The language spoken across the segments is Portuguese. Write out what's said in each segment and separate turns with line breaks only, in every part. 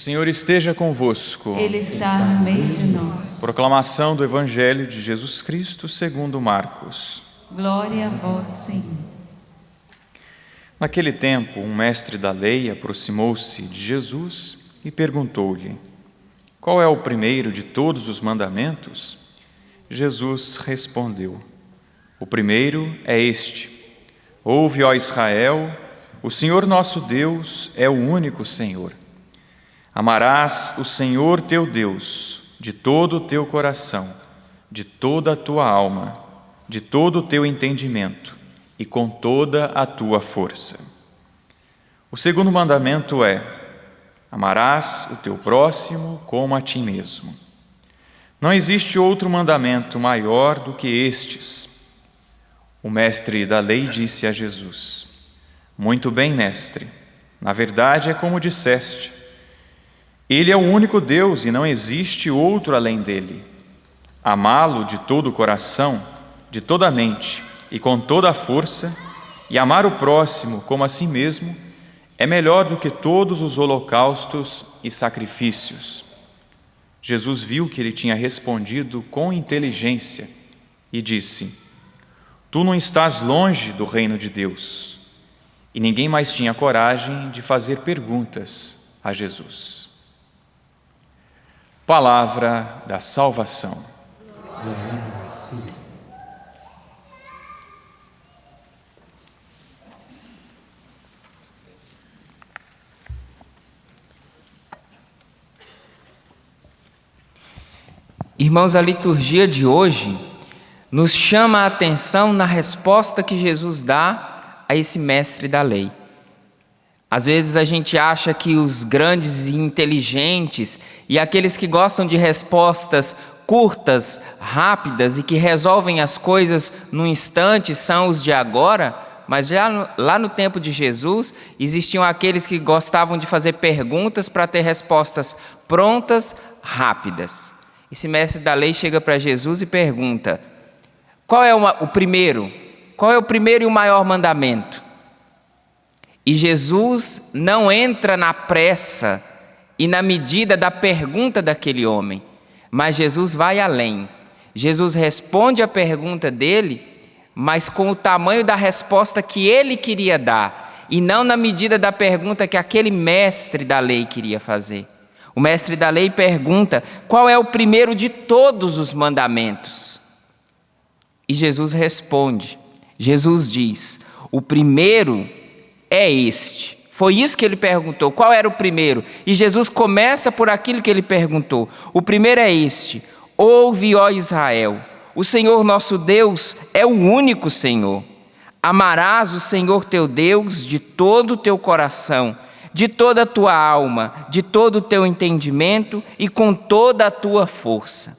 Senhor esteja convosco.
Ele está no meio de nós.
Proclamação do Evangelho de Jesus Cristo segundo Marcos.
Glória a vós, Senhor.
Naquele tempo, um mestre da lei aproximou-se de Jesus e perguntou-lhe: qual é o primeiro de todos os mandamentos? Jesus respondeu: o primeiro é este: ouve, ó Israel, o Senhor nosso Deus é o único Senhor. Amarás o Senhor teu Deus de todo o teu coração, de toda a tua alma, de todo o teu entendimento e com toda a tua força. O segundo mandamento é: amarás o teu próximo como a ti mesmo. Não existe outro mandamento maior do que estes. O mestre da lei disse a Jesus: muito bem, mestre, na verdade é como disseste. Ele é o único Deus e não existe outro além dele. Amá-lo de todo o coração, de toda a mente e com toda a força, e amar o próximo como a si mesmo, é melhor do que todos os holocaustos e sacrifícios. Jesus viu que ele tinha respondido com inteligência e disse: tu não estás longe do reino de Deus. E ninguém mais tinha coragem de fazer perguntas a Jesus. Palavra da salvação.
Irmãos, a liturgia de hoje nos chama a atenção na resposta que Jesus dá a esse mestre da lei. Às vezes a gente acha que os grandes e inteligentes e aqueles que gostam de respostas curtas, rápidas e que resolvem as coisas num instante são os de agora, mas já lá no tempo de Jesus existiam aqueles que gostavam de fazer perguntas para ter respostas prontas, rápidas. Esse mestre da lei chega para Jesus e pergunta: qual é o primeiro? Qual é o primeiro e o maior mandamento? E Jesus não entra na pressa e na medida da pergunta daquele homem, mas Jesus vai além. Jesus responde a pergunta dele, mas com o tamanho da resposta que ele queria dar, e não na medida da pergunta que aquele mestre da lei queria fazer. O mestre da lei pergunta: qual é o primeiro de todos os mandamentos? E Jesus responde. Jesus diz: o primeiro é este. Foi isso que ele perguntou. Qual era o primeiro? E Jesus começa por aquilo que ele perguntou. O primeiro é este: ouve, ó Israel, o Senhor nosso Deus é o único Senhor. Amarás o Senhor teu Deus de todo o teu coração, de toda a tua alma, de todo o teu entendimento e com toda a tua força.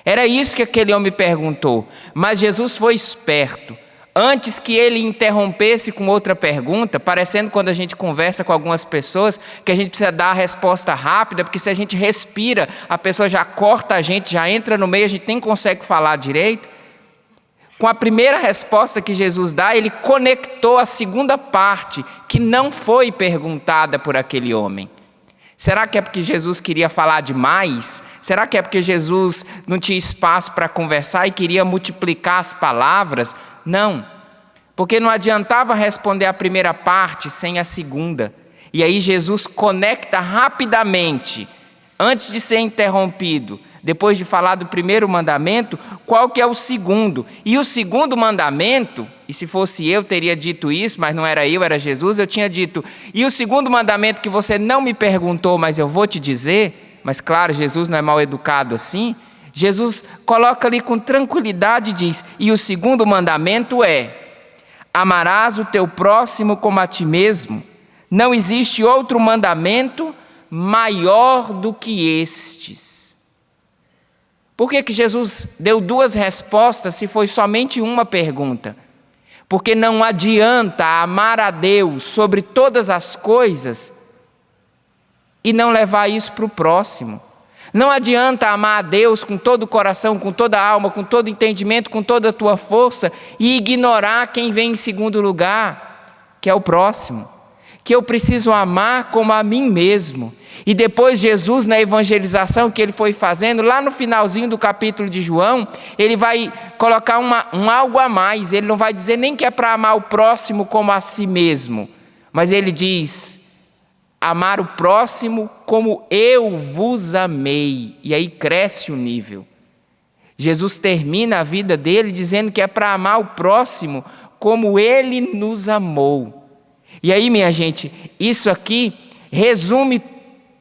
Era isso que aquele homem perguntou, mas Jesus foi esperto. Antes que ele interrompesse com outra pergunta, parecendo quando a gente conversa com algumas pessoas, que a gente precisa dar a resposta rápida, porque se a gente respira, a pessoa já corta a gente, já entra no meio, a gente nem consegue falar direito. Com a primeira resposta que Jesus dá, ele conectou a segunda parte, que não foi perguntada por aquele homem. Será que é porque Jesus queria falar demais? Será que é porque Jesus não tinha espaço para conversar e queria multiplicar as palavras? Não, porque não adiantava responder a primeira parte sem a segunda. E aí Jesus conecta rapidamente, antes de ser interrompido, depois de falar do primeiro mandamento, qual que é o segundo. E o segundo mandamento, e se fosse eu teria dito isso, mas não era eu, era Jesus, eu tinha dito: e o segundo mandamento que você não me perguntou, mas eu vou te dizer, mas claro, Jesus não é mal educado assim. Jesus coloca ali com tranquilidade e diz: e o segundo mandamento é: amarás o teu próximo como a ti mesmo. Não existe outro mandamento maior do que estes. Por que Jesus deu duas respostas se foi somente uma pergunta? Porque não adianta amar a Deus sobre todas as coisas e não levar isso para o próximo. Não adianta amar a Deus com todo o coração, com toda a alma, com todo o entendimento, com toda a tua força e ignorar quem vem em segundo lugar, que é o próximo. Que eu preciso amar como a mim mesmo. E depois Jesus, na evangelização que ele foi fazendo, lá no finalzinho do capítulo de João, ele vai colocar um algo a mais. Ele não vai dizer nem que é para amar o próximo como a si mesmo, mas ele diz: amar o próximo como eu vos amei. E aí cresce o nível. Jesus termina a vida dele dizendo que é para amar o próximo como ele nos amou. E aí, minha gente, isso aqui resume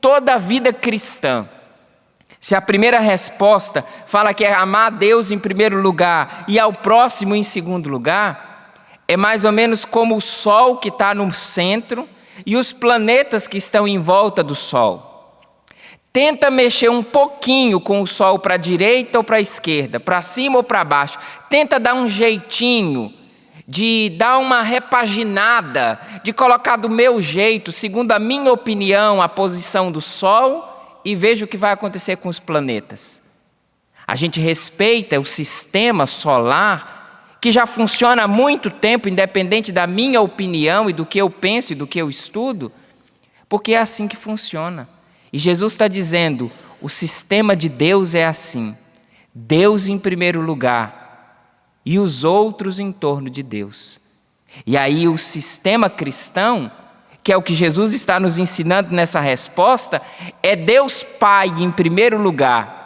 toda a vida cristã. Se a primeira resposta fala que é amar a Deus em primeiro lugar e ao próximo em segundo lugar, é mais ou menos como o Sol que está no centro e os planetas que estão em volta do Sol. Tenta mexer um pouquinho com o Sol para a direita ou para a esquerda, para cima ou para baixo. Tenta dar um jeitinho de dar uma repaginada, de colocar do meu jeito, segundo a minha opinião, a posição do Sol, e veja o que vai acontecer com os planetas. A gente respeita o sistema solar, que já funciona há muito tempo, independente da minha opinião e do que eu penso e do que eu estudo, porque é assim que funciona. E Jesus está dizendo, o sistema de Deus é assim: Deus em primeiro lugar, e os outros em torno de Deus. E aí o sistema cristão, que é o que Jesus está nos ensinando nessa resposta, é Deus Pai em primeiro lugar.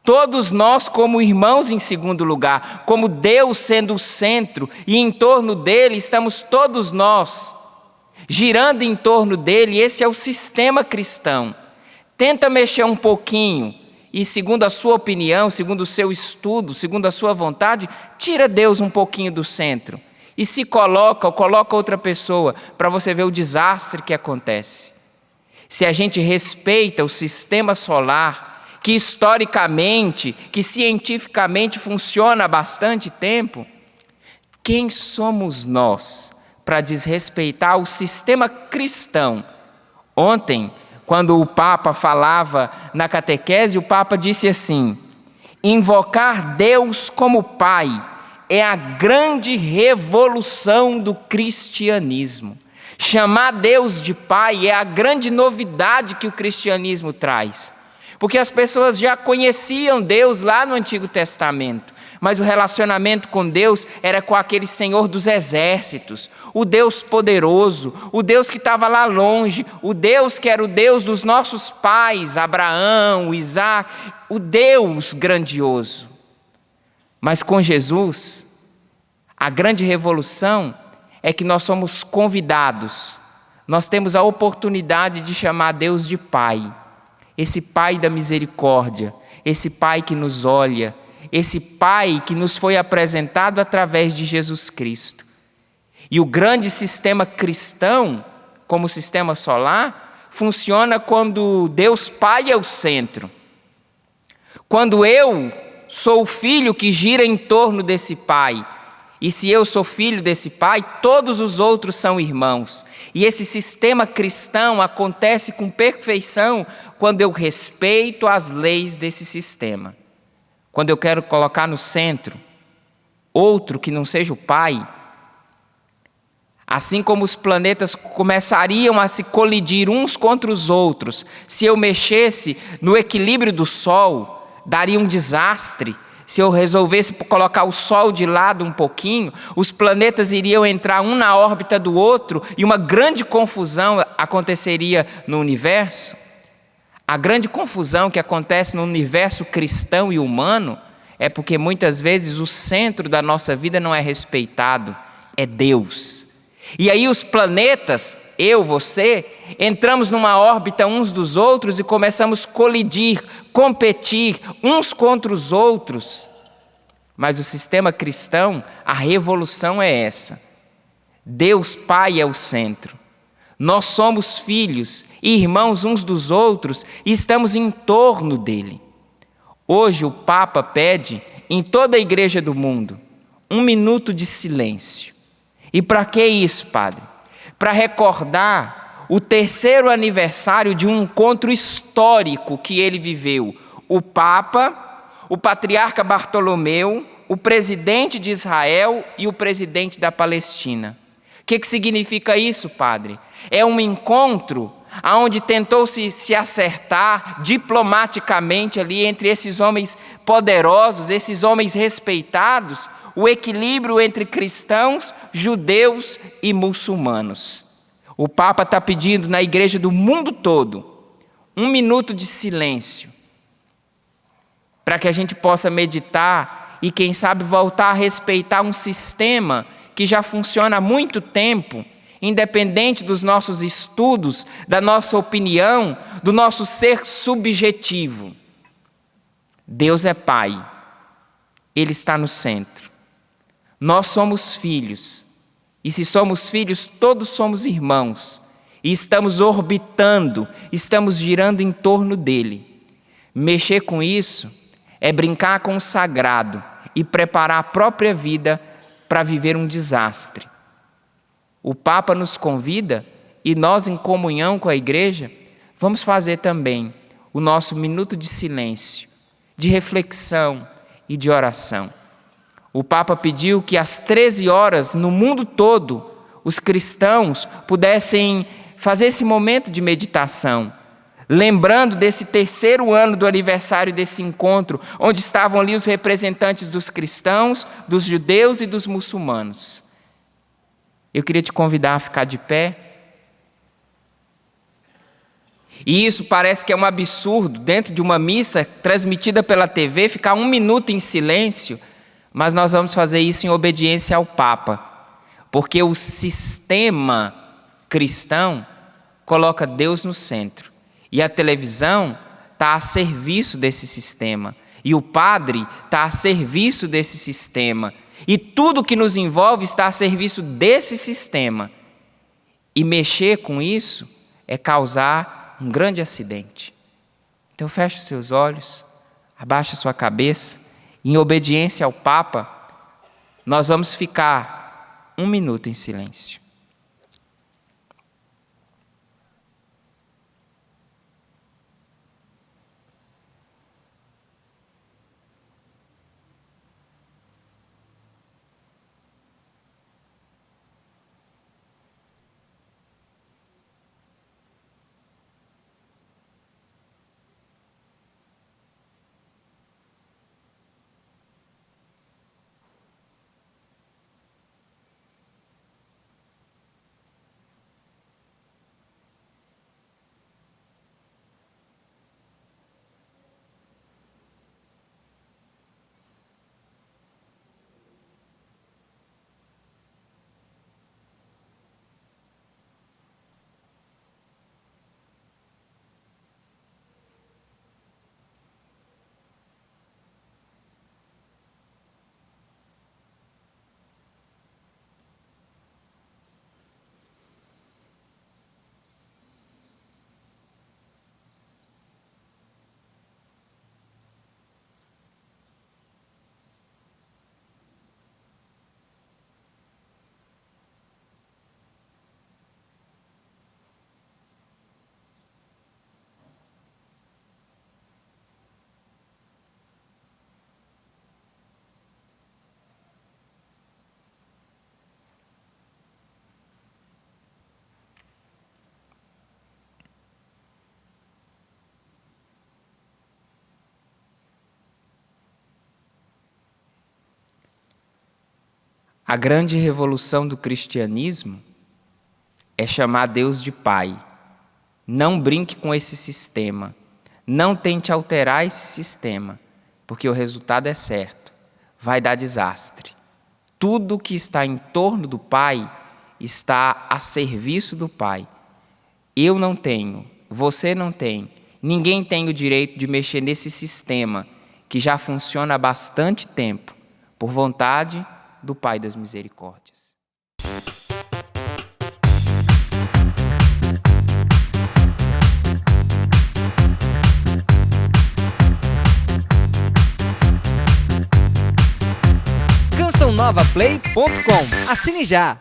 Todos nós como irmãos em segundo lugar, como Deus sendo o centro, e em torno dele estamos todos nós, girando em torno dele. Esse é o sistema cristão. Tenta mexer um pouquinho, e segundo a sua opinião, segundo o seu estudo, segundo a sua vontade, tira Deus um pouquinho do centro. E se coloca ou coloca outra pessoa, para você ver o desastre que acontece. Se a gente respeita o sistema solar, que historicamente, que cientificamente funciona há bastante tempo, quem somos nós para desrespeitar o sistema cristão? Ontem, quando o Papa falava na catequese, o Papa disse assim: invocar Deus como Pai é a grande revolução do cristianismo. Chamar Deus de Pai é a grande novidade que o cristianismo traz. Porque as pessoas já conheciam Deus lá no Antigo Testamento, mas o relacionamento com Deus era com aquele Senhor dos exércitos, o Deus poderoso, o Deus que estava lá longe, o Deus que era o Deus dos nossos pais, Abraão, Isaac, o Deus grandioso. Mas com Jesus, a grande revolução é que nós somos convidados, nós temos a oportunidade de chamar Deus de Pai, esse Pai da misericórdia, esse Pai que nos olha, esse Pai que nos foi apresentado através de Jesus Cristo. E o grande sistema cristão, como sistema solar, funciona quando Deus Pai é o centro. Quando eu sou o filho que gira em torno desse Pai, e se eu sou filho desse Pai, todos os outros são irmãos. E esse sistema cristão acontece com perfeição quando eu respeito as leis desse sistema. Quando eu quero colocar no centro outro que não seja o Pai, assim como os planetas começariam a se colidir uns contra os outros, se eu mexesse no equilíbrio do Sol, daria um desastre. Se eu resolvesse colocar o Sol de lado um pouquinho, os planetas iriam entrar um na órbita do outro e uma grande confusão aconteceria no universo. A grande confusão que acontece no universo cristão e humano é porque muitas vezes o centro da nossa vida não é respeitado, é Deus. E aí os planetas, eu, você, entramos numa órbita uns dos outros e começamos a colidir, competir uns contra os outros. Mas o sistema cristão, a revolução é essa. Deus Pai é o centro. Nós somos filhos e irmãos uns dos outros e estamos em torno dele. Hoje o Papa pede, em toda a igreja do mundo, 1 minuto de silêncio. E para que isso, padre? Para recordar o 3º aniversário de um encontro histórico que ele viveu. O Papa, o Patriarca Bartolomeu, o presidente de Israel e o presidente da Palestina. O que significa isso, padre? É um encontro aonde tentou se acertar diplomaticamente ali entre esses homens poderosos, esses homens respeitados, o equilíbrio entre cristãos, judeus e muçulmanos. O Papa está pedindo na igreja do mundo todo 1 minuto de silêncio, para que a gente possa meditar e, quem sabe, voltar a respeitar um sistema que já funciona há muito tempo, independente dos nossos estudos, da nossa opinião, do nosso ser subjetivo. Deus é Pai, Ele está no centro. Nós somos filhos, e se somos filhos, todos somos irmãos, e estamos orbitando, estamos girando em torno dele. Mexer com isso é brincar com o sagrado e preparar a própria vida para viver um desastre. O Papa nos convida, e nós, em comunhão com a igreja, vamos fazer também o nosso minuto de silêncio, de reflexão e de oração. O Papa pediu que às 13 horas, no mundo todo, os cristãos pudessem fazer esse momento de meditação, lembrando desse 3º ano do aniversário desse encontro, onde estavam ali os representantes dos cristãos, dos judeus e dos muçulmanos. Eu queria te convidar a ficar de pé. E isso parece que é um absurdo, dentro de uma missa transmitida pela TV, ficar 1 minuto em silêncio, mas nós vamos fazer isso em obediência ao Papa, porque o sistema cristão coloca Deus no centro, e a televisão está a serviço desse sistema, e o padre está a serviço desse sistema, e tudo que nos envolve está a serviço desse sistema. E mexer com isso é causar um grande acidente. Então feche os seus olhos, abaixa sua cabeça, em obediência ao Papa, nós vamos ficar 1 minuto em silêncio. A grande revolução do cristianismo é chamar Deus de Pai. Não brinque com esse sistema. Não tente alterar esse sistema, porque o resultado é certo. Vai dar desastre. Tudo que está em torno do Pai está a serviço do Pai. Eu não tenho, você não tem, ninguém tem o direito de mexer nesse sistema que já funciona há bastante tempo, por vontade do Pai das Misericórdias.
CançãoNovaPlay.com. Assine já!